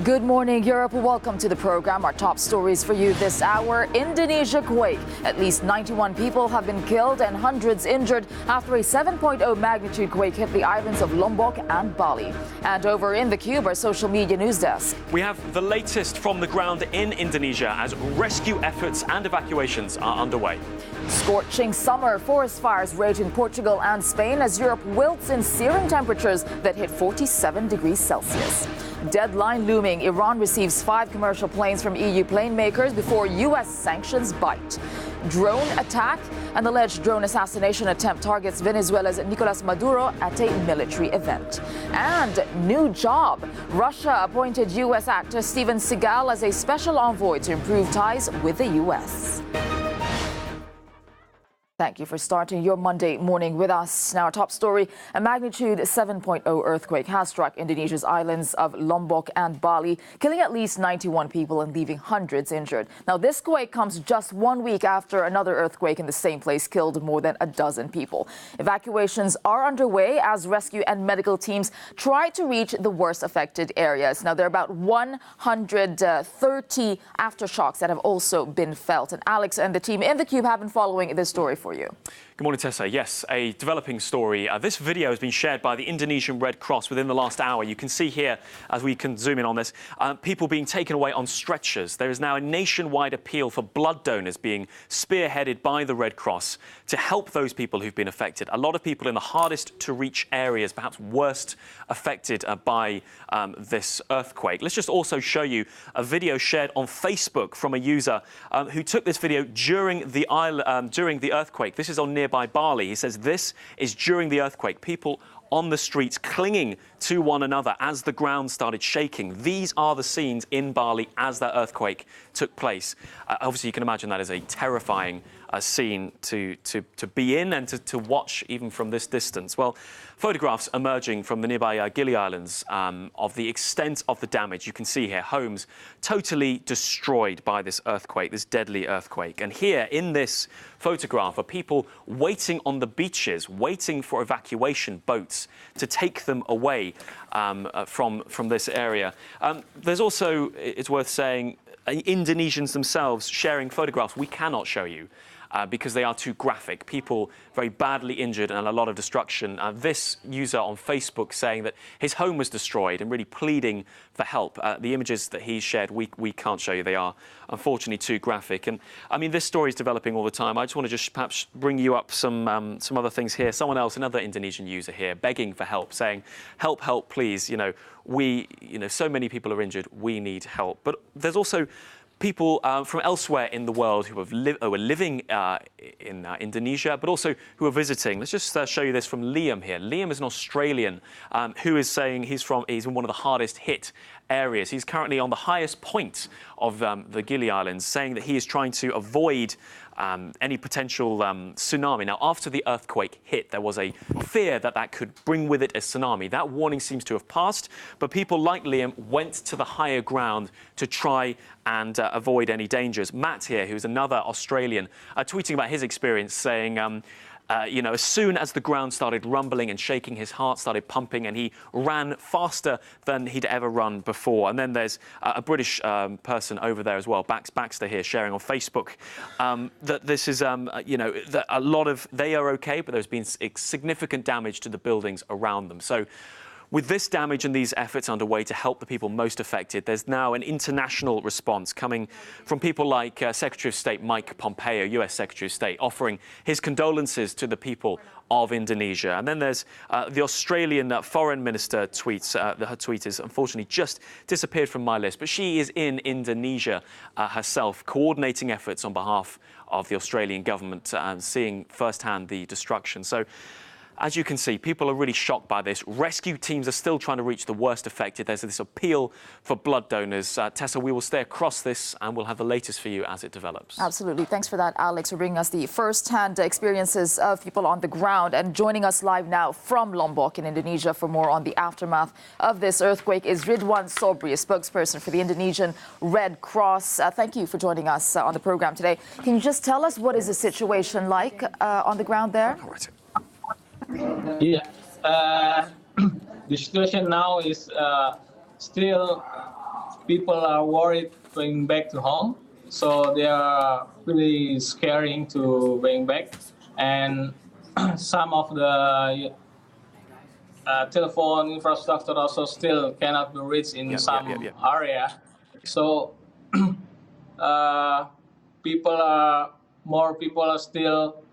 Good morning, Europe. Welcome to the program. Our top stories for you this hour. Indonesia quake. At least 91 people have been killed and hundreds injured after a 7.0 magnitude quake hit the islands of Lombok and Bali. And over in the Cube, our social media news desk. We have the latest from the ground in Indonesia as rescue efforts and evacuations are underway. Scorching summer. Forest fires rage in Portugal and Spain as Europe wilts in searing temperatures that hit 47 degrees Celsius. Deadline looming. Iran receives 5 commercial planes from EU plane makers before U.S. sanctions bite. Drone attack. An alleged drone assassination attempt targets Venezuela's Nicolas Maduro at a military event. And new job. Russia appointed U.S. actor Steven Seagal as a special envoy to improve ties with the U.S. Thank you for starting your Monday morning with us. Now, our top story, a magnitude 7.0 earthquake has struck Indonesia's islands of Lombok and Bali, killing at least 91 people and leaving hundreds injured. Now, this quake comes just 1 week after another earthquake in the same place killed more than a dozen people. Evacuations are underway as rescue and medical teams try to reach the worst affected areas. Now, there are about 130 aftershocks that have also been felt. And Alex and the team in the Cube have been following this story for you. Good morning, Tesa. Yes, a developing story. This video has been shared by the Indonesian Red Cross within the last hour. You can see here, as we can zoom in on this, people being taken away on stretchers. There is now a nationwide appeal for blood donors being spearheaded by the Red Cross to help those people who've been affected. A lot of people in the hardest to reach areas, perhaps worst affected by this earthquake. Let's just also show you a video shared on Facebook from a user who took this video during the earthquake. This is on nearby Bali. He says this is during the earthquake. People on the streets clinging to one another as the ground started shaking. These are the scenes in Bali as that earthquake took place. Obviously, you can imagine that is a terrifying scene to be in and to watch even from this distance. Well, photographs emerging from the nearby Gili Islands of the extent of the damage. You can see here homes totally destroyed by this earthquake, this deadly earthquake. And here in this photograph are people waiting on the beaches, waiting for evacuation boats to take them away from this area. There's also, it's worth saying, Indonesians themselves sharing photographs we cannot show you because they are too graphic. People very badly injured and a lot of destruction. This user on Facebook saying that his home was destroyed and really pleading for help. The images that he shared, we can't show you. They are unfortunately too graphic. And I mean, this story is developing all the time. I just want to just perhaps bring you up some other things here. Someone else, another Indonesian user here, begging for help, saying, help, help, please. So many people are injured. We need help. But there's also people from elsewhere in the world who are living in Indonesia, but also who are visiting. Let's just show you this from Liam here. Liam is an Australian who is saying he's in one of the hardest hit areas. He's currently on the highest point of the Gili Islands, saying that he is trying to avoid any potential tsunami. Now, after the earthquake hit, there was a fear that that could bring with it a tsunami. That warning seems to have passed, but people like Liam went to the higher ground to try and avoid any dangers. Matt here, who's another Australian, tweeting about his experience, saying, as soon as the ground started rumbling and shaking, his heart started pumping and he ran faster than he'd ever run before. And then there's a British person over there as well, Baxter here, sharing on Facebook that this is, that a lot of, they are okay, but there's been significant damage to the buildings around them. So with this damage and these efforts underway to help the people most affected, there's now an international response coming from people like Secretary of State Mike Pompeo, US Secretary of State, offering his condolences to the people of Indonesia. And then there's the Australian Foreign Minister tweets. Her tweet is unfortunately just disappeared from my list, but she is in Indonesia herself, coordinating efforts on behalf of the Australian government and seeing firsthand the destruction. So, as you can see, people are really shocked by this. Rescue teams are still trying to reach the worst affected. There's this appeal for blood donors. Tessa, we will stay across this and we'll have the latest for you as it develops. Absolutely. Thanks for that, Alex, for bringing us the first-hand experiences of people on the ground. And joining us live now from Lombok in Indonesia for more on the aftermath of this earthquake is Ridwan Sobri, a spokesperson for the Indonesian Red Cross. Thank you for joining us on the program today. Can you just tell us what is the situation like on the ground there? All right. Yeah, the situation now is still people are worried going back to home, so they are really scaring to going back, and some of the telephone infrastructure also still cannot be reached in some area. So more people are still,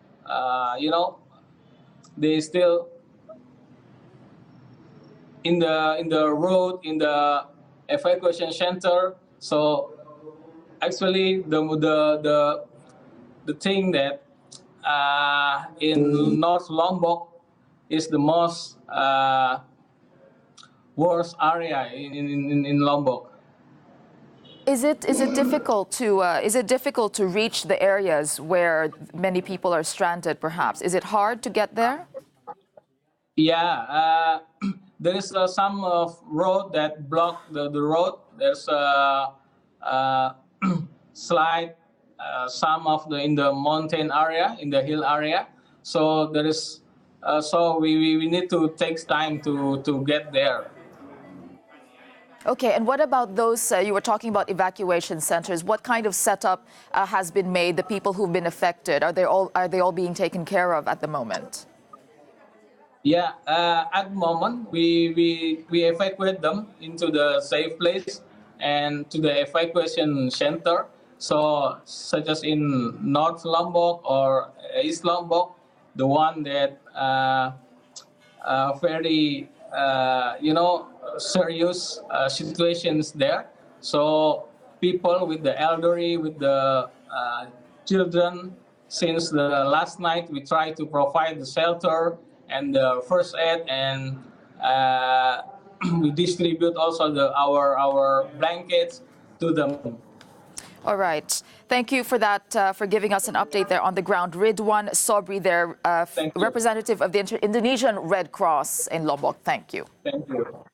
they still in the road, in the evacuation center. So actually, the thing that in North Lombok is the most worst area in Lombok. Is it difficult to reach the areas where many people are stranded? Perhaps is it hard to get there? Yeah, there is some road that block the road. There's a slide, some of in the mountain area, in the hill area. So there is, so we need to take time to get there. Okay, and what about those, you were talking about evacuation centers. What kind of setup has been made? The people who've been affected, are they all being taken care of at the moment? Yeah, at the moment, we evacuate them into the safe place and to the evacuation center. So, such as in North Lombok or East Lombok, the one that very, serious situations there. So, people with the elderly, with the children, since the last night, we try to provide the shelter and the first aid, and we distribute also our blankets to them. All right. Thank you for that, for giving us an update there on the ground. Ridwan Sobri there, representative of the Indonesian Red Cross in Lombok. Thank you. Thank you.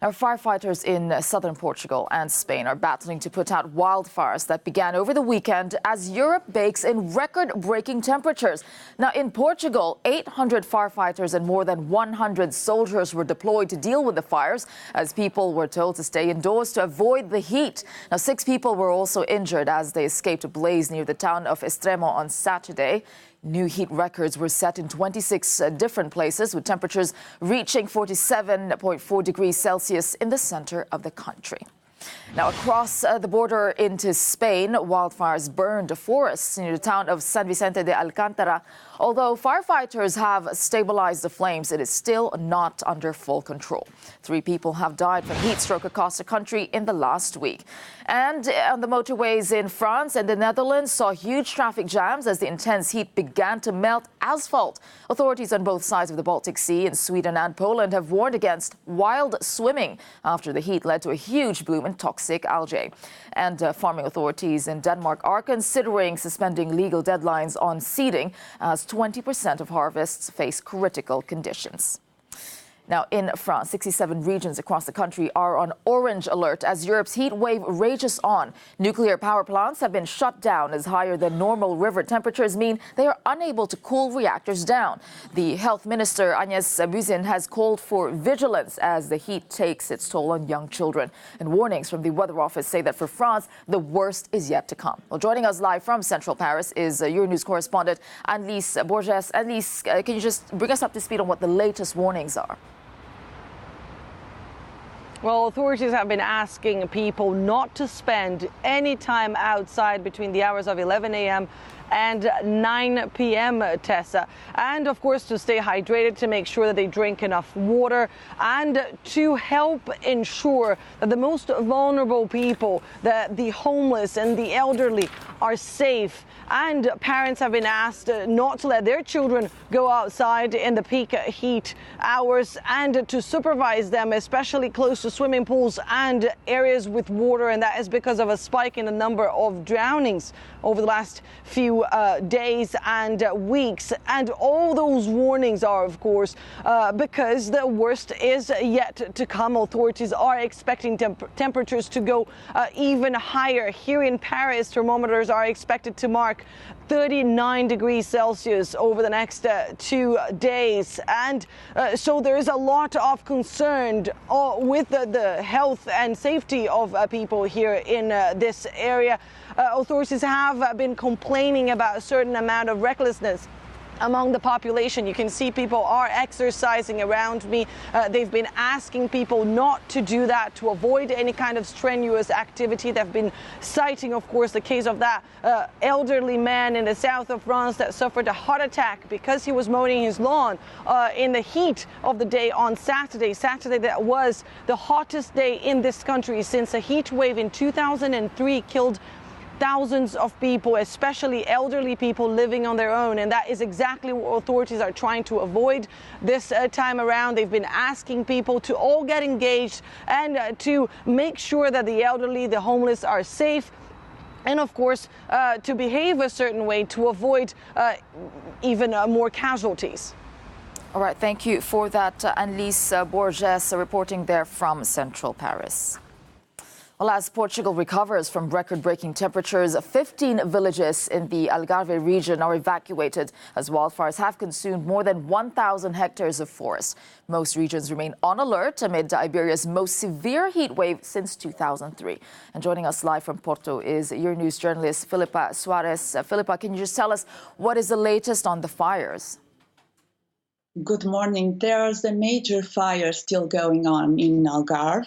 Now, firefighters in southern Portugal and Spain are battling to put out wildfires that began over the weekend as Europe bakes in record-breaking temperatures. Now, in Portugal, 800 firefighters and more than 100 soldiers were deployed to deal with the fires, as people were told to stay indoors to avoid the heat. Now, 6 people were also injured as they escaped a blaze near the town of Extremo on Saturday. New heat records were set in 26 different places, with temperatures reaching 47.4 degrees Celsius in the center of the country. Now, across the border into Spain, wildfires burned forests near the town of San Vicente de Alcántara. Although firefighters have stabilized the flames, it is still not under full control. 3 people have died from heat stroke across the country in the last week. And on the motorways in France and the Netherlands saw huge traffic jams as the intense heat began to melt asphalt. Authorities on both sides of the Baltic Sea in Sweden and Poland have warned against wild swimming after the heat led to a huge bloom in toxic algae. And farming authorities in Denmark are considering suspending legal deadlines on seeding as 20% of harvests face critical conditions. Now, in France, 67 regions across the country are on orange alert as Europe's heat wave rages on. Nuclear power plants have been shut down as higher than normal river temperatures mean they are unable to cool reactors down. The health minister, Agnès Buzyn, has called for vigilance as the heat takes its toll on young children. And warnings from the Weather Office say that for France, the worst is yet to come. Well, joining us live from central Paris is Euronews correspondent Annelise Borges. Annelise, can you just bring us up to speed on what the latest warnings are? Well, authorities have been asking people not to spend any time outside between the hours of 11 a.m. and 9 p.m., Tesa. And of course, to stay hydrated, to make sure that they drink enough water, and to help ensure that the most vulnerable people, the homeless and the elderly, are safe. And parents have been asked not to let their children go outside in the peak heat hours and to supervise them, especially close to swimming pools and areas with water. And that is because of a spike in the number of drownings over the last few days and weeks. And all those warnings are, of course, because the worst is yet to come. Authorities are expecting temperatures to go even higher. Here in Paris, thermometers are expected to mark 39 degrees Celsius over the next 2 days. And so there is a lot of concern with the health and safety of people here in this area. Authorities have been complaining about a certain amount of recklessness among the population. You can see people are exercising around me. They've been asking people not to do that, to avoid any kind of strenuous activity. They've been citing, of course, the case of that elderly man in the south of France that suffered a heart attack because he was mowing his lawn in the heat of the day on Saturday. Saturday, that was the hottest day in this country since a heat wave in 2003 killed thousands of people, especially elderly people living on their own. And that is exactly what authorities are trying to avoid this time around. They've been asking people to all get engaged and to make sure that the elderly, the homeless are safe. And of course, to behave a certain way to avoid even more casualties. All right, thank you for that, Annelise Borges, reporting there from central Paris. Well, as Portugal recovers from record-breaking temperatures, 15 villages in the Algarve region are evacuated as wildfires have consumed more than 1,000 hectares of forest. Most regions remain on alert amid Iberia's most severe heat wave since 2003. And joining us live from Porto is your news journalist, Filipa Soares. Filipa, can you just tell us what is the latest on the fires? Good morning. There's a major fire still going on in Algarve,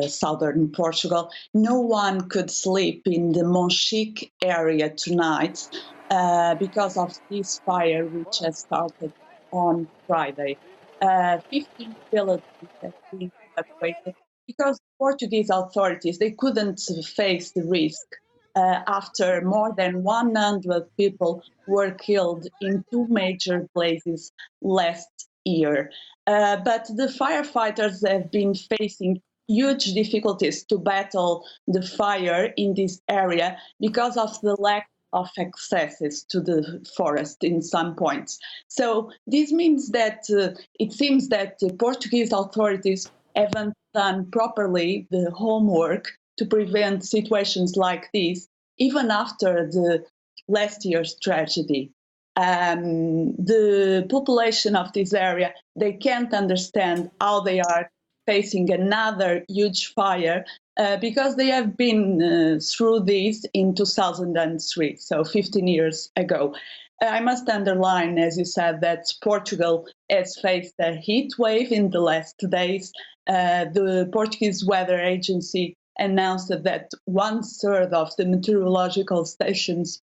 southern Portugal. No one could sleep in the Monchique area tonight because of this fire, which has started on Friday. 15 villages have been evacuated because Portuguese authorities, they couldn't face the risk after more than 100 people were killed in two major blazes last year. But the firefighters have been facing huge difficulties to battle the fire in this area because of the lack of accesses to the forest in some points. So this means that it seems that the Portuguese authorities haven't done properly the homework to prevent situations like this, even after the last year's tragedy. The population of this area, they can't understand how they are facing another huge fire because they have been through this in 2003, so 15 years ago. I must underline, as you said, that Portugal has faced a heat wave in the last days. The Portuguese Weather Agency announced that 1/3 of the meteorological stations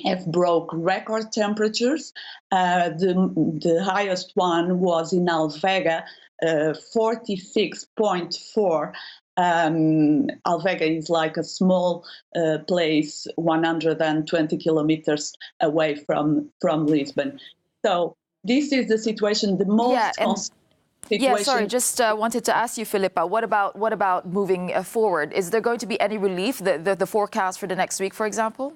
have broke record temperatures. The highest one was in Alvega, 46.4. Alvega is like a small place 120 kilometers away from Lisbon. So this is the situation, the most situation. Yeah, sorry, just wanted to ask you, Filipa, what about moving forward? Is there going to be any relief, the forecast for the next week, for example?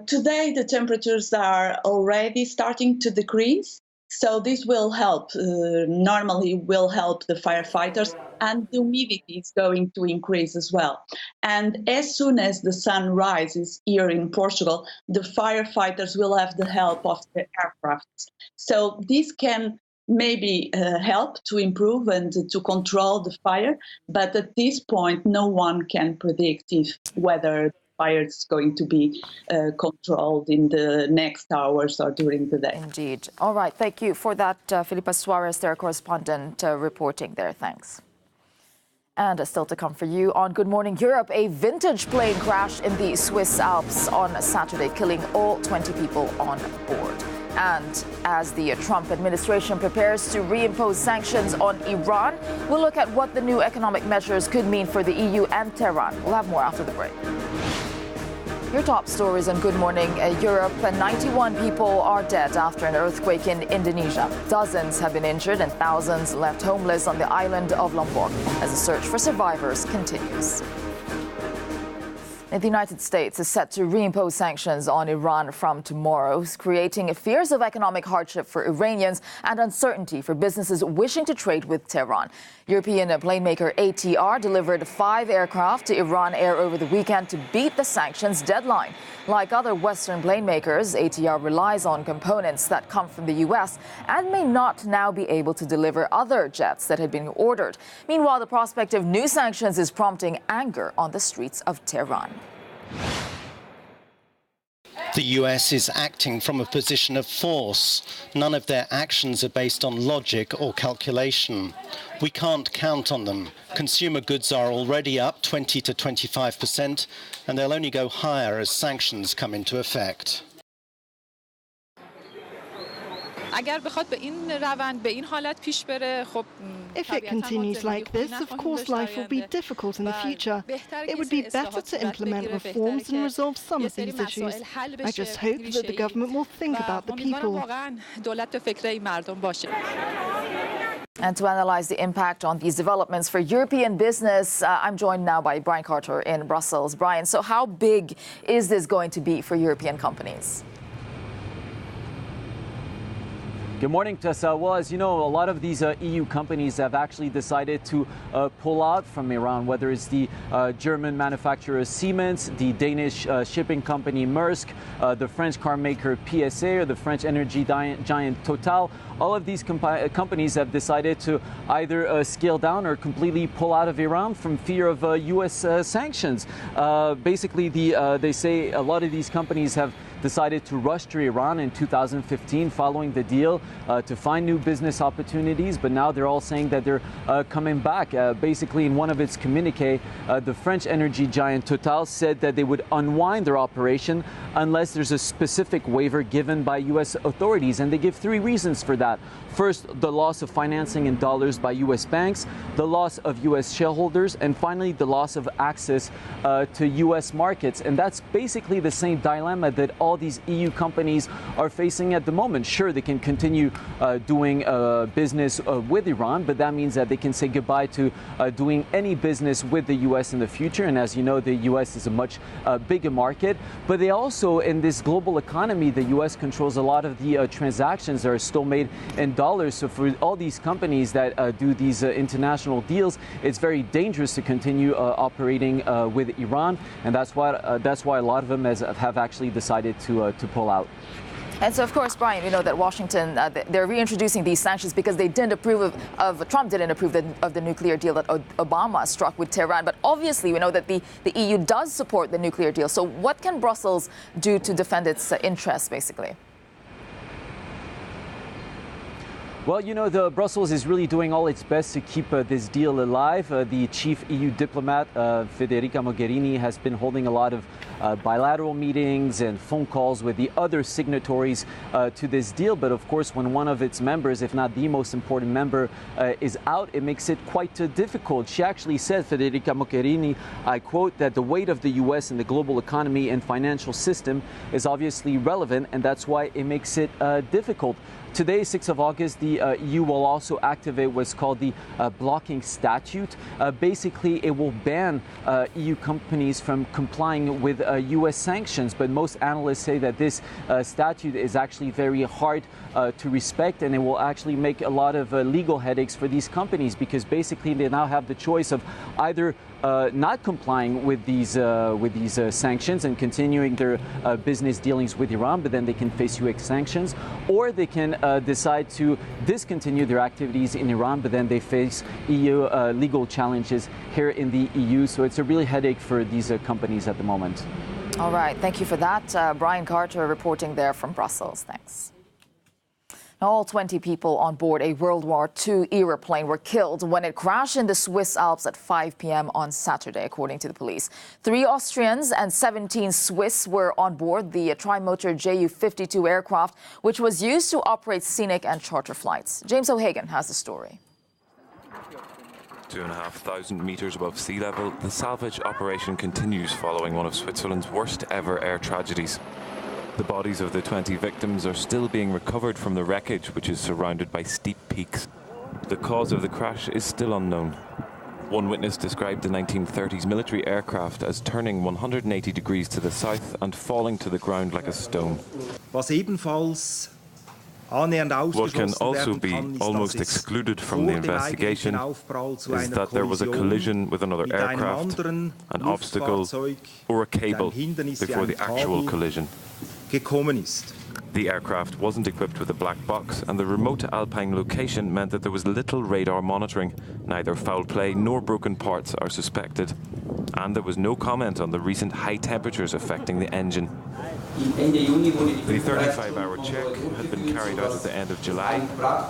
Today, the temperatures are already starting to decrease. So this will help, normally will help the firefighters, and the humidity is going to increase as well. And as soon as the sun rises here in Portugal, the firefighters will have the help of the aircrafts. So this can maybe help to improve and to control the fire, but at this point, no one can predict whether fire is going to be controlled in the next hours or during the day. Indeed. All right. Thank you for that, Filipa Soares, their correspondent, reporting there. Thanks. And still to come for you on Good Morning Europe, a vintage plane crashed in the Swiss Alps on Saturday, killing all 20 people on board. And as the Trump administration prepares to reimpose sanctions on Iran, we'll look at what the new economic measures could mean for the EU and Tehran. We'll have more after the break. Your top stories on Good Morning Europe. 91 people are dead after an earthquake in Indonesia. Dozens have been injured and thousands left homeless on the island of Lombok as the search for survivors continues. The United States is set to reimpose sanctions on Iran from tomorrow, creating fears of economic hardship for Iranians and uncertainty for businesses wishing to trade with Tehran. European plane maker ATR delivered 5 aircraft to Iran Air over the weekend to beat the sanctions deadline. Like other Western plane makers, ATR relies on components that come from the U.S. and may not now be able to deliver other jets that had been ordered. Meanwhile, the prospect of new sanctions is prompting anger on the streets of Tehran. The US is acting from a position of force. None of their actions are based on logic or calculation. We can't count on them. Consumer goods are already up 20 to 25%, and they'll only go higher as sanctions come into effect. If it continues like this, of course life will be difficult in the future. It would be better to implement reforms and resolve some of these issues. I just hope that the government will think about the people. And to analyze the impact on these developments for European business, I'm joined now by Brian Carter in Brussels. Brian, so how big is this going to be for European companies? Good morning, Tesa. Well, as you know, a lot of these EU companies have actually decided to pull out from Iran, whether it's the German manufacturer Siemens, the Danish shipping company Maersk, the French car maker PSA, or the French energy giant Total. All of these companies have decided to either scale down or completely pull out of Iran from fear of U.S. sanctions. Basically, they say a lot of these companies have decided to rush to Iran in 2015 following the deal to find new business opportunities, but now they're all saying that they're coming back. Basically, in one of its communique, the French energy giant Total said that they would unwind their operation unless there's a specific waiver given by U.S. authorities, and they give 3 reasons for that. First, the loss of financing in dollars by U.S. banks, the loss of U.S. shareholders, and finally, the loss of access to U.S. markets. And that's basically the same dilemma that all these EU companies are facing at the moment. Sure, they can continue doing business with Iran, but that means that they can say goodbye to doing any business with the U.S. in the future. And as you know, the U.S. is a much bigger market. But they also, in this global economy, the U.S. controls a lot of the transactions that are still made in dollars. So for all these companies that do these international deals, it's very dangerous to continue operating with Iran. And that's why a lot of them have actually decided to pull out. And so, of course, Brian, we know that Washington, they're reintroducing these sanctions because they didn't approve Trump didn't approve of the nuclear deal that Obama struck with Tehran. But obviously, we know that the EU does support the nuclear deal. So what can Brussels do to defend its interests, basically? Well, you know, Brussels is really doing all its best to keep this deal alive. The chief EU diplomat, Federica Mogherini, has been holding a lot of bilateral meetings and phone calls with the other signatories to this deal. But of course, when one of its members, if not the most important member, is out, it makes it quite difficult. She actually said, Federica Mogherini, I quote, that the weight of the U.S. in the global economy and financial system is obviously relevant, and that's why it makes it difficult. Today, 6th of August, the EU will also activate what's called the blocking statute. Basically, it will ban EU companies from complying with U.S. sanctions. But most analysts say that this statute is actually very hard to respect, and it will actually make a lot of legal headaches for these companies, because basically they now have the choice of either not complying with these sanctions and continuing their business dealings with Iran, but then they can face U.S. sanctions, or they can decide to discontinue their activities in Iran, but then they face EU legal challenges here in the EU. So it's a really headache for these companies at the moment. All right. Thank you for that. Brian Carter reporting there from Brussels. Thanks. All 20 people on board a World War II era plane were killed when it crashed in the Swiss Alps at 5 p.m. on Saturday, according to the police. 3 Austrians and 17 Swiss were on board the trimotor Ju-52 aircraft, which was used to operate scenic and charter flights. James O'Hagan has the story. 2,500 metres above sea level, the salvage operation continues following one of Switzerland's worst ever air tragedies. The bodies of the 20 victims are still being recovered from the wreckage, which is surrounded by steep peaks. The cause of the crash is still unknown. One witness described the 1930s military aircraft as turning 180 degrees to the south and falling to the ground like a stone. What can also be almost excluded from the investigation is that there was a collision with another aircraft, an obstacle, or a cable before the actual collision. The aircraft wasn't equipped with a black box, and the remote alpine location meant that there was little radar monitoring. Neither foul play nor broken parts are suspected. And there was no comment on the recent high temperatures affecting the engine. The 35-hour check had been carried out at the end of July,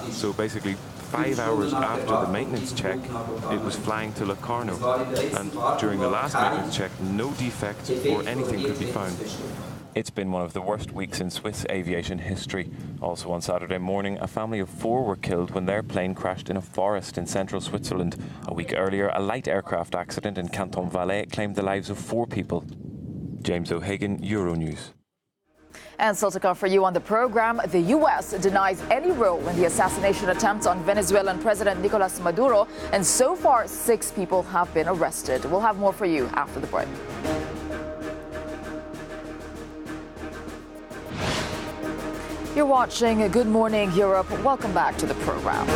so basically 5 hours after the maintenance check, it was flying to Locarno, and during the last maintenance check, no defect or anything could be found. It's been one of the worst weeks in Swiss aviation history. Also on Saturday morning, a family of 4 were killed when their plane crashed in a forest in central Switzerland. A week earlier, a light aircraft accident in Canton Valais claimed the lives of 4 people. James O'Hagan, Euronews. And still to come for you on the program, the U.S. denies any role in the assassination attempts on Venezuelan President Nicolas Maduro, and so far 6 people have been arrested. We'll have more for you after the break. You're watching Good Morning Europe. Welcome back to the program.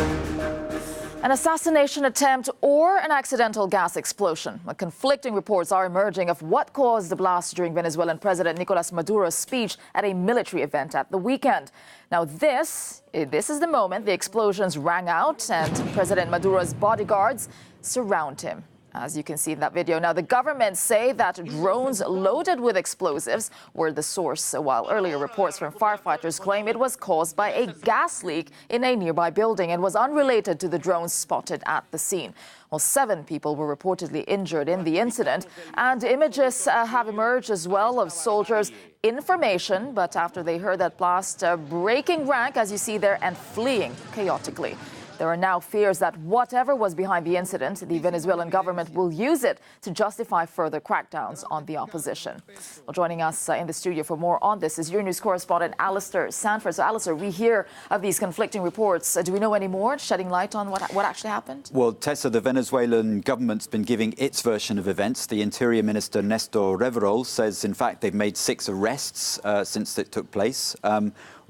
An assassination attempt or an accidental gas explosion. Conflicting reports are emerging of what caused the blast during Venezuelan President Nicolas Maduro's speech at a military event at the weekend. Now this is the moment the explosions rang out and President Maduro's bodyguards surround him, as you can see in that video. Now, the government say that drones loaded with explosives were the source, while earlier reports from firefighters claim it was caused by a gas leak in a nearby building and was unrelated to the drones spotted at the scene. Well, 7 people were reportedly injured in the incident, and images have emerged as well of soldiers in formation, but after they heard that blast, breaking rank, as you see there, and fleeing chaotically. There are now fears that whatever was behind the incident, the Venezuelan government will use it to justify further crackdowns on the opposition. Well, joining us in the studio for more on this is Euronews correspondent Alistair Sanford. So, Alistair, we hear of these conflicting reports. Do we know any more, shedding light on what actually happened? Well, Tesa, the Venezuelan government's been giving its version of events. The Interior Minister, Nestor Reverol, says, in fact, they've made 6 arrests since it took place.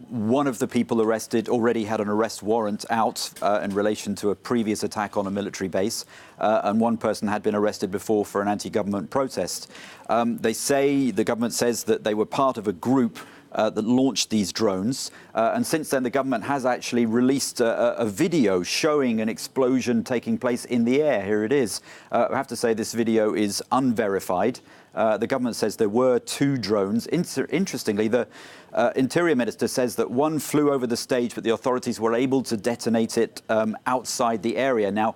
One of the people arrested already had an arrest warrant out in relation to a previous attack on a military base, and one person had been arrested before for an anti-government protest. The government says that they were part of a group that launched these drones, and since then the government has actually released a video showing an explosion taking place in the air. Here it is. I have to say this video is unverified. The government says there were 2 drones. Interestingly, the Interior Minister says that one flew over the stage, but the authorities were able to detonate it outside the area. Now,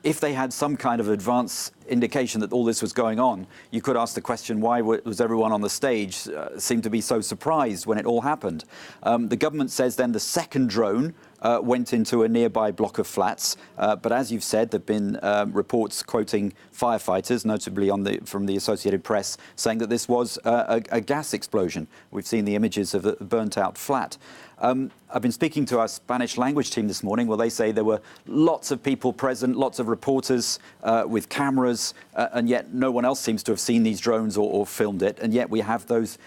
if they had some kind of advance indication that all this was going on, you could ask the question, why was everyone on the stage seemed to be so surprised when it all happened? The government says then the second drone went into a nearby block of flats. But as you've said, there have been reports quoting firefighters, notably from the Associated Press, saying that this was a gas explosion. We've seen the images of a burnt-out flat. I've been speaking to our Spanish language team this morning. Well, they say there were lots of people present, lots of reporters with cameras, and yet no one else seems to have seen these drones or filmed it. And yet we have those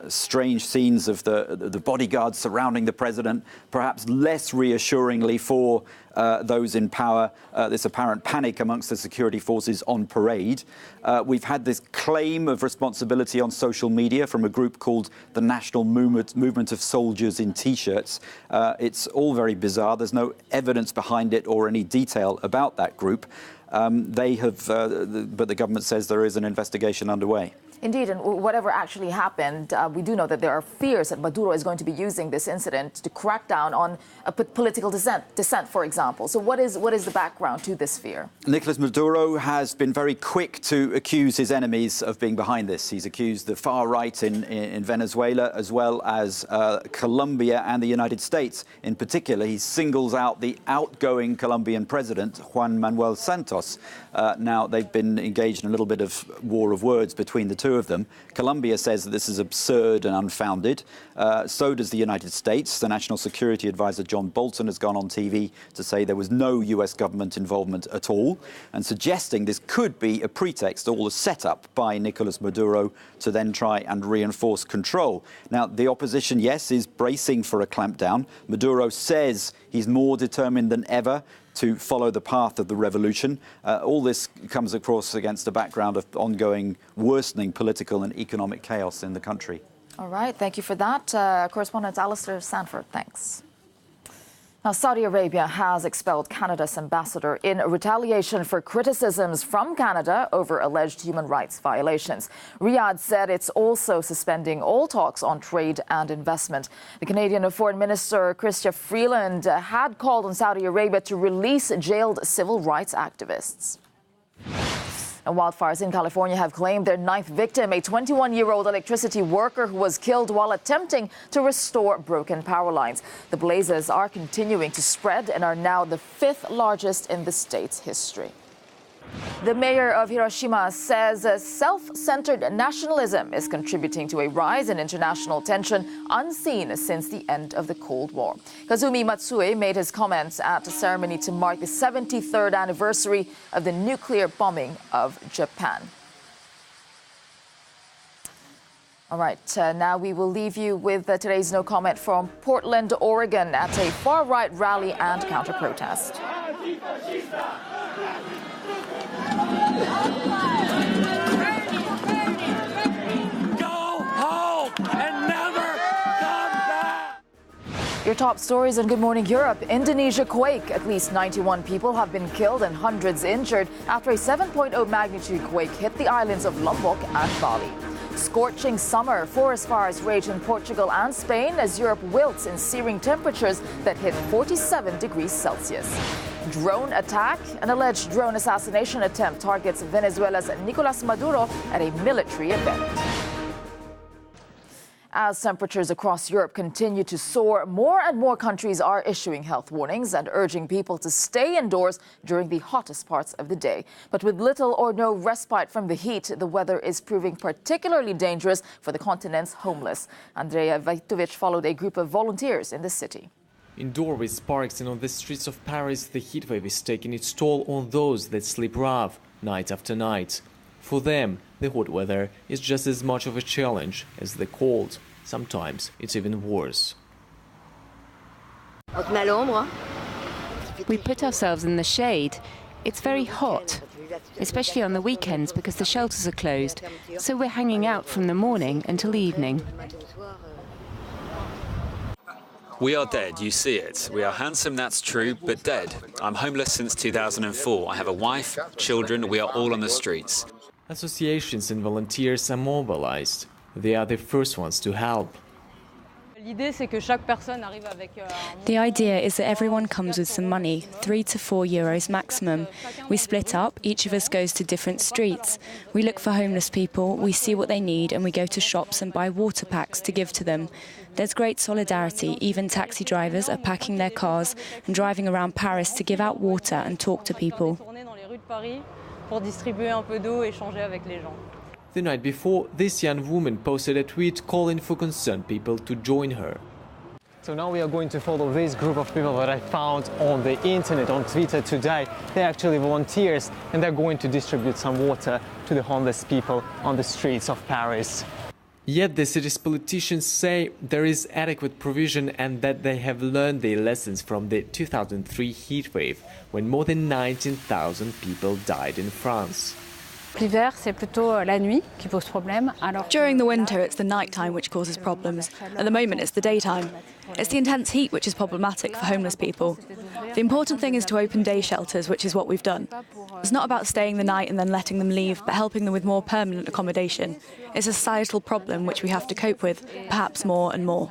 strange scenes of the bodyguards surrounding the president, perhaps less reassuringly for those in power, this apparent panic amongst the security forces on parade. We've had this claim of responsibility on social media from a group called the National Movement of Soldiers in T-shirts. It's all very bizarre. There's no evidence behind it or any detail about that group. But the government says there is an investigation underway. Indeed, and whatever actually happened, we do know that there are fears that Maduro is going to be using this incident to crack down on a political dissent, for example. So what is the background to this fear? Nicolas Maduro has been very quick to accuse his enemies of being behind this. He's accused the far right in Venezuela, as well as Colombia and the United States. In particular, he singles out the outgoing Colombian president, Juan Manuel Santos. chaos. Now, they've been engaged in a little bit of war of words between the two of them. Colombia says that this is absurd and unfounded. So does the United States. The National Security Advisor John Bolton has gone on TV to say there was no US government involvement at all, and suggesting this could be a pretext, all a setup by Nicolas Maduro to then try and reinforce control. Now, the opposition, yes, is bracing for a clampdown. Maduro says he's more determined than ever to follow the path of the revolution. All this comes across against a background of ongoing worsening political and economic chaos in the country. All right, thank you for that. Correspondent Alistair Sanford, thanks. Now, Saudi Arabia has expelled Canada's ambassador in retaliation for criticisms from Canada over alleged human rights violations. Riyadh said it's also suspending all talks on trade and investment. The Canadian Foreign Minister, Chrystia Freeland, had called on Saudi Arabia to release jailed civil rights activists. And wildfires in California have claimed their 9th victim, a 21-year-old electricity worker who was killed while attempting to restore broken power lines. The blazes are continuing to spread and are now the 5th largest in the state's history. The mayor of Hiroshima says self-centered nationalism is contributing to a rise in international tension unseen since the end of the Cold War. Kazumi Matsue made his comments at a ceremony to mark the 73rd anniversary of the nuclear bombing of Japan. All right, now we will leave you with today's no comment from Portland, Oregon at a far-right rally and counter-protest. Your top stories in Good Morning Europe. Indonesia quake. At least 91 people have been killed and hundreds injured after a 7.0 magnitude quake hit the islands of Lombok and Bali. Scorching summer. Forest fires rage in Portugal and Spain as Europe wilts in searing temperatures that hit 47 degrees Celsius. Drone attack. An alleged drone assassination attempt targets Venezuela's Nicolas Maduro at a military event. As temperatures across Europe continue to soar, more and more countries are issuing health warnings and urging people to stay indoors during the hottest parts of the day. But with little or no respite from the heat, the weather is proving particularly dangerous for the continent's homeless. Andrea Vajtovic followed a group of volunteers in the city. Indoor with parks and on the streets of Paris, the heatwave is taking its toll on those that sleep rough night after night. For them, the hot weather is just as much of a challenge as the cold. Sometimes it's even worse. We put ourselves in the shade. It's very hot, especially on the weekends because the shelters are closed, so we're hanging out from the morning until evening. We are dead, you see it. We are handsome, that's true, but dead. I'm homeless since 2004. I have a wife, children, we are all on the streets. Associations and volunteers are mobilized. They are the first ones to help. The idea is that everyone comes with some money, 3 to 4 euros maximum. We split up, each of us goes to different streets. We look for homeless people, we see what they need, and we go to shops and buy water packs to give to them. There's great solidarity. Even taxi drivers are packing their cars and driving around Paris to give out water and talk to people. The night before, this young woman posted a tweet calling for concerned people to join her. So now we are going to follow this group of people that I found on the internet, on Twitter today. They're actually volunteers and they're going to distribute some water to the homeless people on the streets of Paris. Yet the city's politicians say there is adequate provision and that they have learned their lessons from the 2003 heatwave, when more than 19,000 people died in France. During the winter, it's the nighttime which causes problems. At the moment, it's the daytime. It's the intense heat which is problematic for homeless people. The important thing is to open day shelters, which is what we've done. It's not about staying the night and then letting them leave, but helping them with more permanent accommodation. It's a societal problem which we have to cope with, perhaps more and more.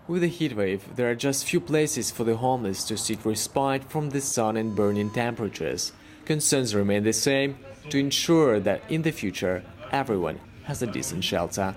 With the heatwave, there are just few places for the homeless to seek respite from the sun and burning temperatures. Concerns remain the same to ensure that in the future everyone has a decent shelter.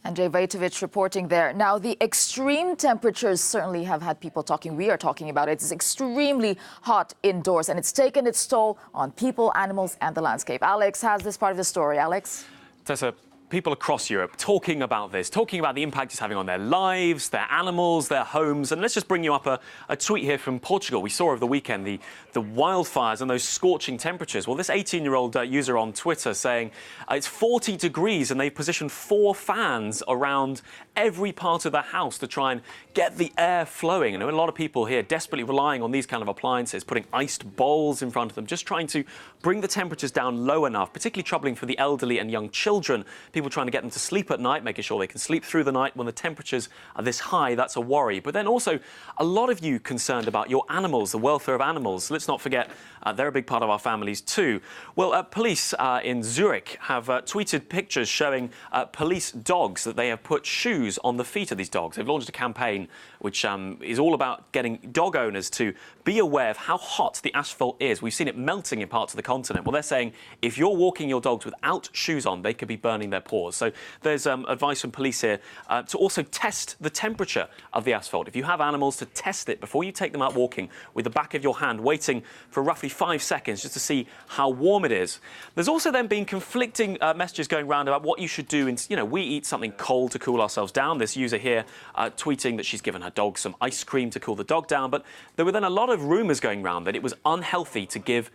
Andrzej Wojtowicz reporting there. Now, the extreme temperatures certainly have had people talking. We are talking about it. It's extremely hot indoors, and it's taken its toll on people, animals, and the landscape. Alex has this part of the story. Alex? Tessa, people across Europe talking about this, talking about the impact it's having on their lives, their animals, their homes. And let's just bring you up a tweet here from Portugal. We saw over the weekend the wildfires and those scorching temperatures. Well, this 18-year-old user on Twitter saying it's 40 degrees and they've positioned 4 fans around every part of the house to try and get the air flowing. And a lot of people here desperately relying on these kind of appliances, putting iced bowls in front of them, just trying to bring the temperatures down low enough, particularly troubling for the elderly and young children. People trying to get them to sleep at night, making sure they can sleep through the night. When the temperatures are this high, that's a worry. But then also, a lot of you concerned about your animals, the welfare of animals. Let's not forget, they're a big part of our families too. Well, police in Zurich have tweeted pictures showing police dogs that they have put shoes on the feet of these dogs. They've launched a campaign which is all about getting dog owners to be aware of how hot the asphalt is. We've seen it melting in parts of the continent. Well, they're saying if you're walking your dogs without shoes on, they could be burning their paws. So there's advice from police here to also test the temperature of the asphalt. If you have animals, to test it before you take them out walking with the back of your hand, waiting for roughly 5 seconds just to see how warm it is. There's also then been conflicting messages going around about what you should do. We eat something cold to cool ourselves down. This user here tweeting that she's given her dog some ice cream to cool the dog down. But there were then a lot of rumours going around that it was unhealthy to give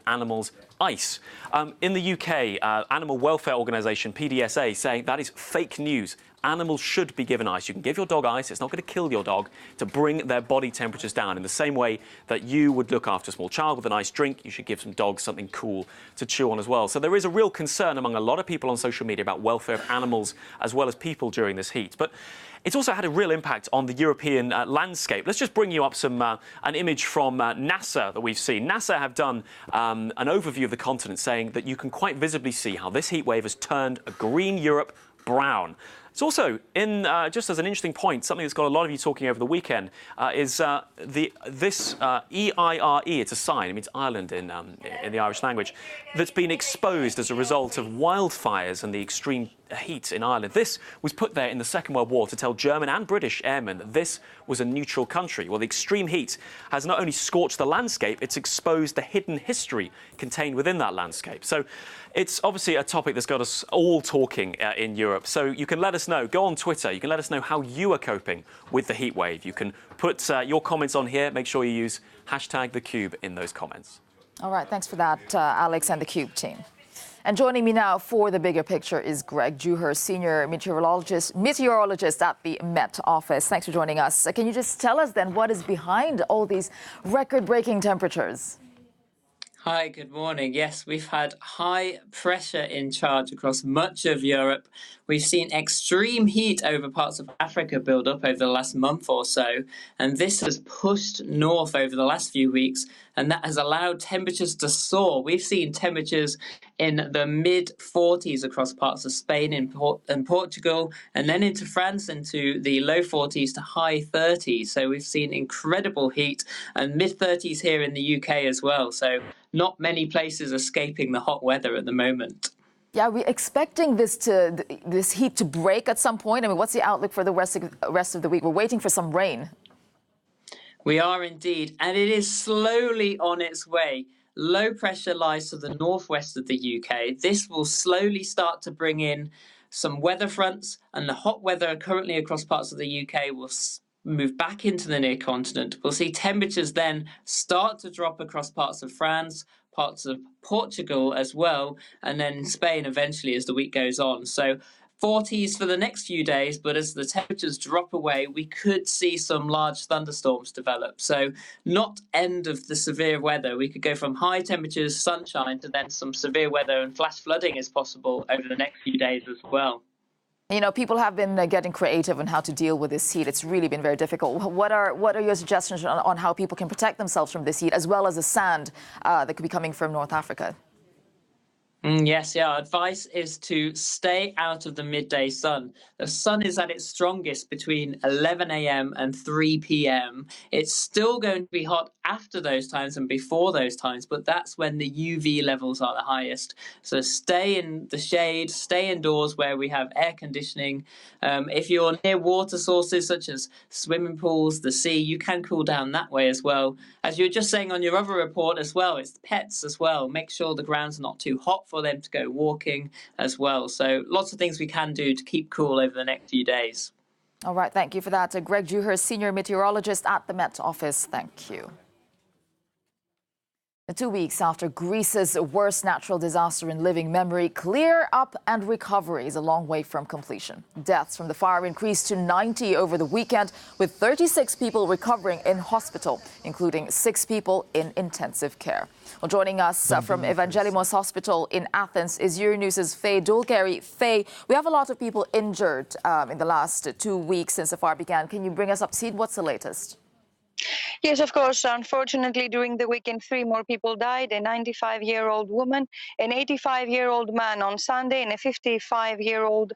animals ice. In the UK, animal welfare organisation PDSA saying that is fake news. Animals should be given ice. You can give your dog ice. It's not going to kill your dog, to bring their body temperatures down. In the same way that you would look after a small child with a nice drink, you should give some dogs something cool to chew on as well. So there is a real concern among a lot of people on social media about welfare of animals as well as people during this heat. But it's also had a real impact on the European landscape. Let's just bring you up an image from NASA that we've seen. NASA have done an overview of the continent, saying that you can quite visibly see how this heat wave has turned a green Europe brown. It's also, just as an interesting point, something that's got a lot of you talking over the weekend, is this EIRE. It's a sign, it means Ireland in the Irish language, that's been exposed as a result of wildfires and the extreme heat in Ireland. This was put there in the Second World War to tell German and British airmen that this was a neutral country. Well, the extreme heat has not only scorched the landscape, it's exposed the hidden history contained within that landscape. So it's obviously a topic that's got us all talking in Europe. So you can let us know. Go on Twitter. You can let us know how you are coping with the heat wave. You can put your comments on here. Make sure you use #TheCube in those comments. All right. Thanks for that, Alex and the Cube team. And joining me now for the bigger picture is Greg Juher, senior meteorologist at the Met Office. Thanks for joining us. Can you just tell us then what is behind all these record-breaking temperatures? Hi, good morning. Yes, we've had high pressure in charge across much of Europe. We've seen extreme heat over parts of Africa build up over the last month or so, and this has pushed north over the last few weeks, and that has allowed temperatures to soar. We've seen temperatures in the mid-40s across parts of Spain and Portugal, and then into France into the low 40s to high 30s. So we've seen incredible heat, and mid-30s here in the UK as well. So not many places escaping the hot weather at the moment. Yeah, are we expecting this heat to break at some point? I mean, what's the outlook for the rest of the week? We're waiting for some rain. We are indeed, and it is slowly on its way. Low pressure lies to the northwest of the UK. This will slowly start to bring in some weather fronts, and the hot weather currently across parts of the UK will move back into the near continent. We'll see temperatures then start to drop across parts of France, parts of Portugal as well, and then Spain eventually as the week goes on. So 40s for the next few days, but as the temperatures drop away, we could see some large thunderstorms develop. So not end of the severe weather. We could go from high temperatures, sunshine, to then some severe weather, and flash flooding is possible over the next few days as well. You know, people have been getting creative on how to deal with this heat. It's really been very difficult. What are your suggestions on how people can protect themselves from this heat, as well as the sand that could be coming from North Africa? Yes, our advice is to stay out of the midday sun. The sun is at its strongest between 11 a.m. and 3 p.m. It's still going to be hot after those times and before those times, but that's when the UV levels are the highest. So stay in the shade, stay indoors where we have air conditioning. If you're near water sources such as swimming pools, the sea, you can cool down that way as well. As you were just saying on your other report as well, it's pets as well. Make sure the ground's not too hot for them to go walking as well. So lots of things we can do to keep cool over the next few days. All right, thank you for that. Greg Juher, senior meteorologist at the Met Office. Thank you. 2 weeks after Greece's worst natural disaster in living memory, clear up and recovery is a long way from completion. Deaths from the fire increased to 90 over the weekend, with 36 people recovering in hospital, including 6 people in intensive care. Well, joining us from Evangelimos Hospital in Athens is Euronews' Faye Dulgari. Faye, we have a lot of people injured in the last 2 weeks since the fire began. Can you bring us up to speed? What's the latest? Yes, of course. Unfortunately, during the weekend, 3 more people died, a 95-year-old woman, an 85-year-old man on Sunday, and a 55-year-old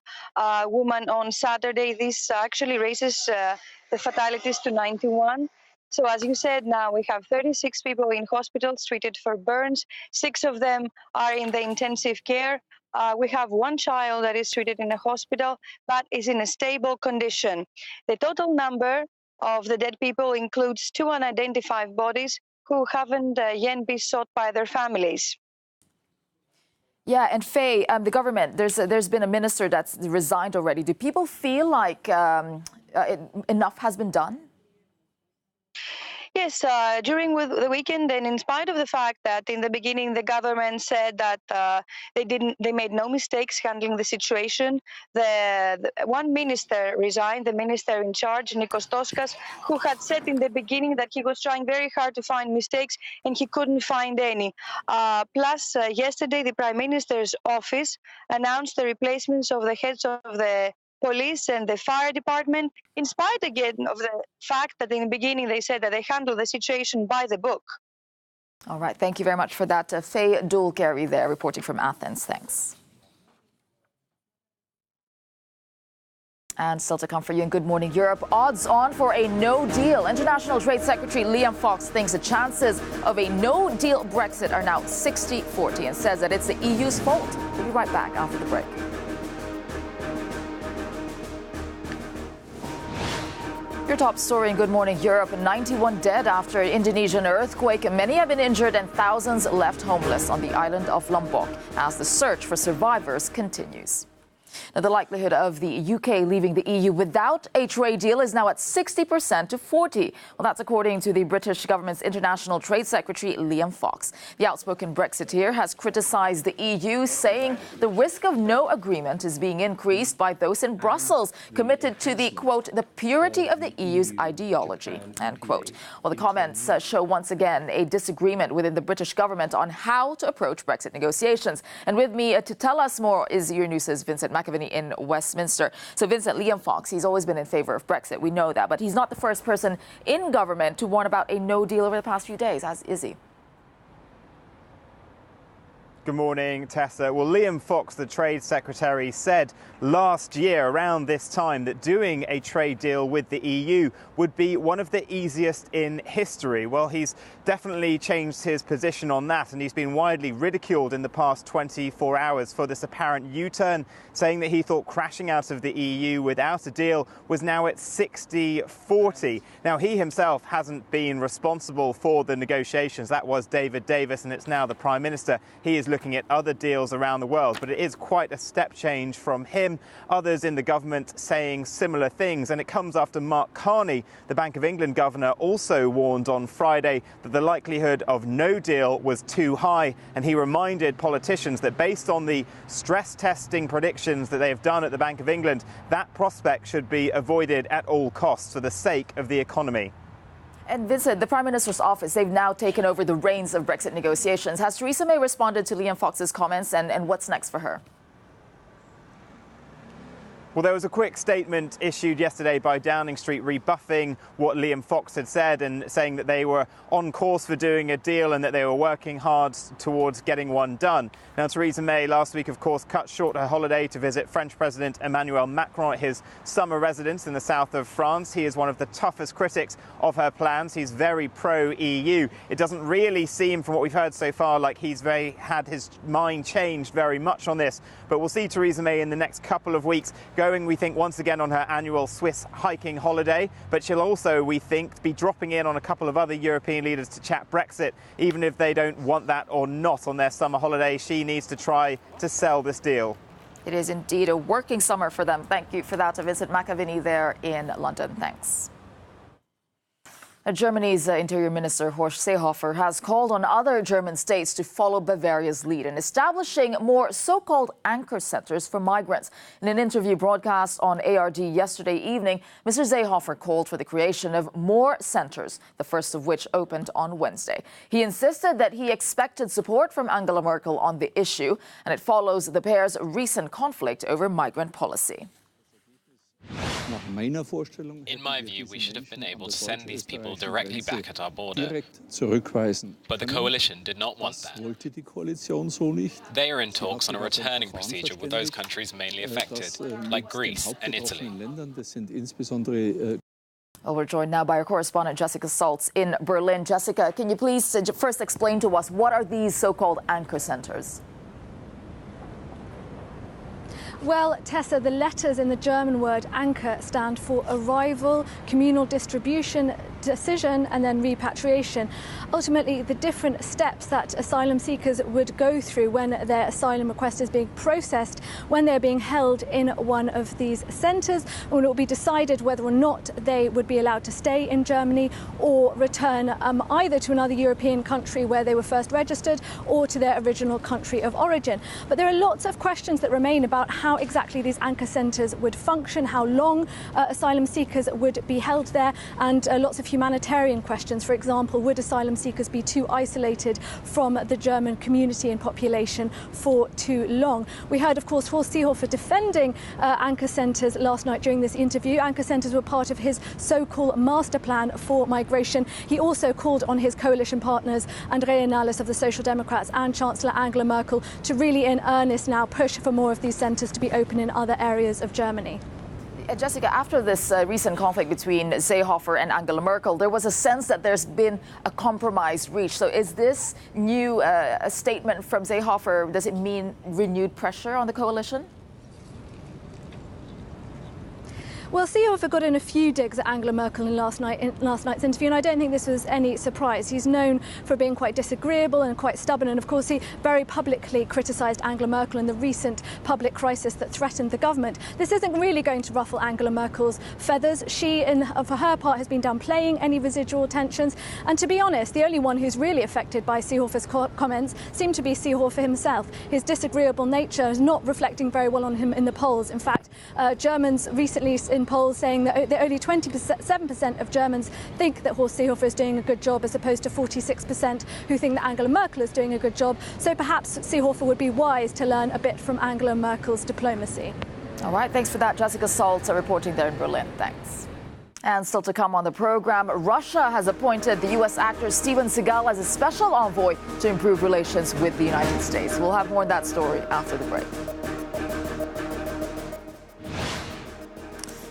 woman on Saturday. This actually raises the fatalities to 91. So as you said, now we have 36 people in hospitals treated for burns. 6 of them are in the intensive care. We have 1 child that is treated in a hospital but is in a stable condition. The total number of the dead people includes 2 unidentified bodies who haven't yet been sought by their families. Yeah, and Faye, the government, there's been a minister that's resigned already. Do people feel like enough has been done? Yes, during the weekend, and in spite of the fact that in the beginning the government said that they made no mistakes handling the situation, the one minister resigned, the minister in charge, Nikos Toskas, who had said in the beginning that he was trying very hard to find mistakes and he couldn't find any. Plus, yesterday the Prime Minister's office announced the replacements of the heads of the police and the fire department, in spite again of the fact that in the beginning they said that they handled the situation by the book. All right, thank you very much for that. Faye Dulgari there, reporting from Athens. Thanks. And still to come for you in Good Morning Europe, odds on for a no deal. International Trade Secretary Liam Fox thinks the chances of a no deal Brexit are now 60-40 and says that it's the EU's fault. We'll be right back after the break. Your top story in Good Morning Europe, 91 dead after an Indonesian earthquake. Many have been injured and thousands left homeless on the island of Lombok as the search for survivors continues. Now, the likelihood of the UK leaving the EU without a trade deal is now at 60% to 40%. Well, that's according to the British government's International Trade Secretary, Liam Fox. The outspoken Brexiteer has criticised the EU, saying the risk of no agreement is being increased by those in Brussels, committed to the, quote, the purity of the EU's ideology, end quote. Well, the comments show once again a disagreement within the British government on how to approach Brexit negotiations. And with me to tell us more is Euronews' Vincent McAvaney in Westminster. So Vincent, Liam Fox, he's always been in favor of Brexit. We know that, but he's not the first person in government to warn about a no deal over the past few days, as is he? Good morning, Tessa. Well, Liam Fox, the Trade Secretary, said last year around this time that doing a trade deal with the EU would be one of the easiest in history. Well, he's definitely changed his position on that, and he's been widely ridiculed in the past 24 hours for this apparent U-turn, saying that he thought crashing out of the EU without a deal was now at 60-40. Now, he himself hasn't been responsible for the negotiations. That was David Davis, and it's now the Prime Minister. He is looking at other deals around the world, but it is quite a step change from him. Others in the government saying similar things, and it comes after Mark Carney, the Bank of England governor, also warned on Friday that the likelihood of no deal was too high, and he reminded politicians that based on the stress testing predictions that they have done at the Bank of England, that prospect should be avoided at all costs for the sake of the economy. And Vincent, the Prime Minister's office, they've now taken over the reins of Brexit negotiations. Has Theresa May responded to Liam Fox's comments, and what's next for her? Well, there was a quick statement issued yesterday by Downing Street rebuffing what Liam Fox had said and saying that they were on course for doing a deal and that they were working hard towards getting one done. Now, Theresa May last week, of course, cut short her holiday to visit French President Emmanuel Macron at his summer residence in the south of France. He is one of the toughest critics of her plans. He's very pro-EU. It doesn't really seem, from what we've heard so far, like he's had his mind changed very much on this. But we'll see Theresa May in the next couple of weeks going, we think, once again on her annual Swiss hiking holiday. But she'll also, we think, be dropping in on a couple of other European leaders to chat Brexit, even if they don't want that or not on their summer holiday. She needs to try to sell this deal. It is indeed a working summer for them. Thank you for that, to Vincent McAviney there in London. Thanks. Germany's Interior Minister Horst Seehofer has called on other German states to follow Bavaria's lead in establishing more so-called anchor centers for migrants. In an interview broadcast on ARD yesterday evening, Mr. Seehofer called for the creation of more centers, the first of which opened on Wednesday. He insisted that he expected support from Angela Merkel on the issue, and it follows the pair's recent conflict over migrant policy. In my view, we should have been able to send these people directly back at our border. But the coalition did not want that. They are in talks on a returning procedure with those countries mainly affected, like Greece and Italy. Well, we're joined now by our correspondent Jessica Saltz in Berlin. Jessica, can you please first explain to us what are these so-called anchor centers? Well, Tessa, the letters in the German word anchor stand for arrival, communal distribution, decision and then repatriation. Ultimately, the different steps that asylum seekers would go through when their asylum request is being processed, when they're being held in one of these centres, when it will be decided whether or not they would be allowed to stay in Germany or return either to another European country where they were first registered or to their original country of origin. But there are lots of questions that remain about how exactly these anchor centres would function, how long asylum seekers would be held there, and lots of humanitarian questions. For example, would asylum seekers be too isolated from the German community and population for too long? We heard, of course, Horst Seehofer defending anchor centres last night during this interview. Anchor centres were part of his so-called master plan for migration. He also called on his coalition partners, Andrea Nahles of the Social Democrats and Chancellor Angela Merkel, to really in earnest now push for more of these centres to be open in other areas of Germany. Jessica, after this recent conflict between Seehofer and Angela Merkel, there was a sense that there's been a compromise reached. So is this new a statement from Seehofer, does it mean renewed pressure on the coalition? Well, Seehofer got in a few digs at Angela Merkel in last night's interview, and I don't think this was any surprise. He's known for being quite disagreeable and quite stubborn, and of course he very publicly criticised Angela Merkel in the recent public crisis that threatened the government. This isn't really going to ruffle Angela Merkel's feathers. She, for her part, has been downplaying any residual tensions, and to be honest, the only one who's really affected by Seehofer's comments seemed to be Seehofer himself. His disagreeable nature is not reflecting very well on him in the polls. In fact, Germans recently in polls saying that only 27% of Germans think that Horst Seehofer is doing a good job, as opposed to 46% who think that Angela Merkel is doing a good job. So perhaps Seehofer would be wise to learn a bit from Angela Merkel's diplomacy. All right, thanks for that, Jessica Saltz, reporting there in Berlin. Thanks. And still to come on the program, Russia has appointed the U.S. actor Steven Seagal as a special envoy to improve relations with the United States. We'll have more on that story after the break.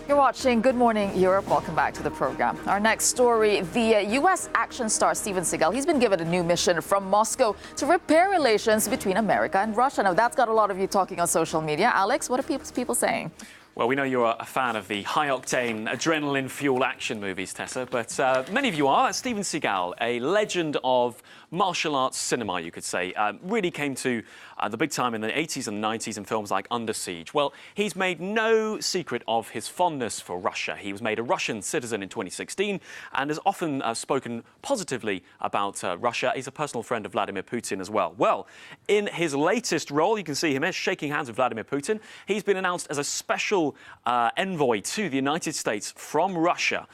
You're watching Good Morning Europe. Welcome back to the program. Our next story, the U.S. action star Steven Seagal, he's been given a new mission from Moscow to repair relations between America and Russia. Now, that's got a lot of you talking on social media. Alex, what are people saying? Well, we know you're a fan of the high-octane, adrenaline-fueled action movies, Tessa, but many of you are. Steven Seagal, a legend of martial arts cinema, you could say, really came to the big time in the 80s and 90s in films like Under Siege. Well, he's made no secret of his fondness for Russia. He was made a Russian citizen in 2016 and has often spoken positively about Russia. He's a personal friend of Vladimir Putin as well. Well, in his latest role, you can see him here shaking hands with Vladimir Putin. He's been announced as a special special envoy to the United States from Russia,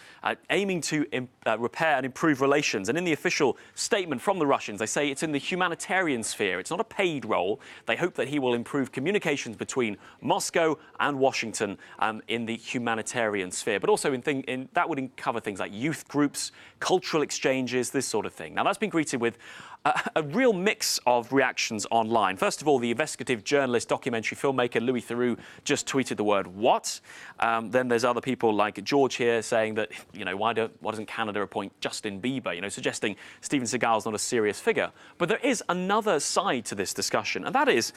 aiming to repair and improve relations. And in the official statement from the Russians, they say it's in the humanitarian sphere. It's not a paid role. They hope that he will improve communications between Moscow and Washington in the humanitarian sphere. But also that would cover things like youth groups, cultural exchanges, this sort of thing. Now, that's been greeted with a real mix of reactions online. First of all, the investigative journalist, documentary filmmaker Louis Theroux just tweeted the word "what?" Then there's other people like George here saying that, why doesn't Canada appoint Justin Bieber? Suggesting Steven Seagal's not a serious figure. But there is another side to this discussion, and that is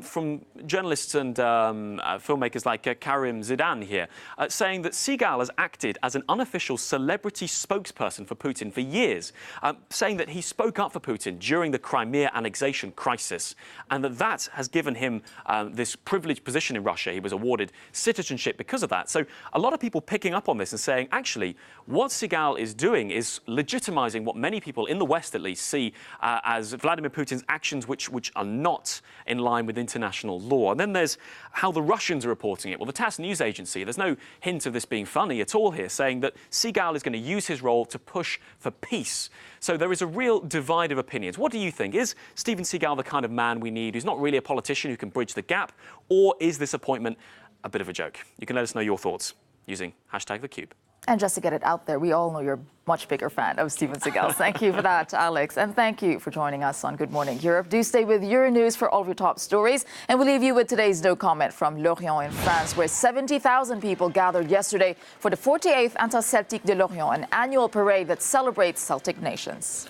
from journalists and filmmakers like Karim Zidan here, saying that Seagal has acted as an unofficial celebrity spokesperson for Putin for years, saying that he spoke up for Putin during the Crimea annexation crisis, and that has given him this privileged position in Russia. He was awarded citizenship because of that. So a lot of people picking up on this and saying, actually, what Seagal is doing is legitimizing what many people in the West, at least, see as Vladimir Putin's actions which are not in line with international law. And then there's how the Russians are reporting it. Well, the TASS news agency, there's no hint of this being funny at all here, saying that Seagal is going to use his role to push for peace. So there is a real divide of opinions. What do you think? Is Steven Seagal the kind of man we need who's not really a politician who can bridge the gap? Or is this appointment a bit of a joke? You can let us know your thoughts using #TheCube. And just to get it out there, we all know you're a much bigger fan of Steven Seagal. Thank you for that, Alex. And thank you for joining us on Good Morning Europe. Do stay with Euronews for all of your top stories. And we'll leave you with today's no comment from Lorient in France, where 70,000 people gathered yesterday for the 48th Anti-Celtic de Lorient, an annual parade that celebrates Celtic nations.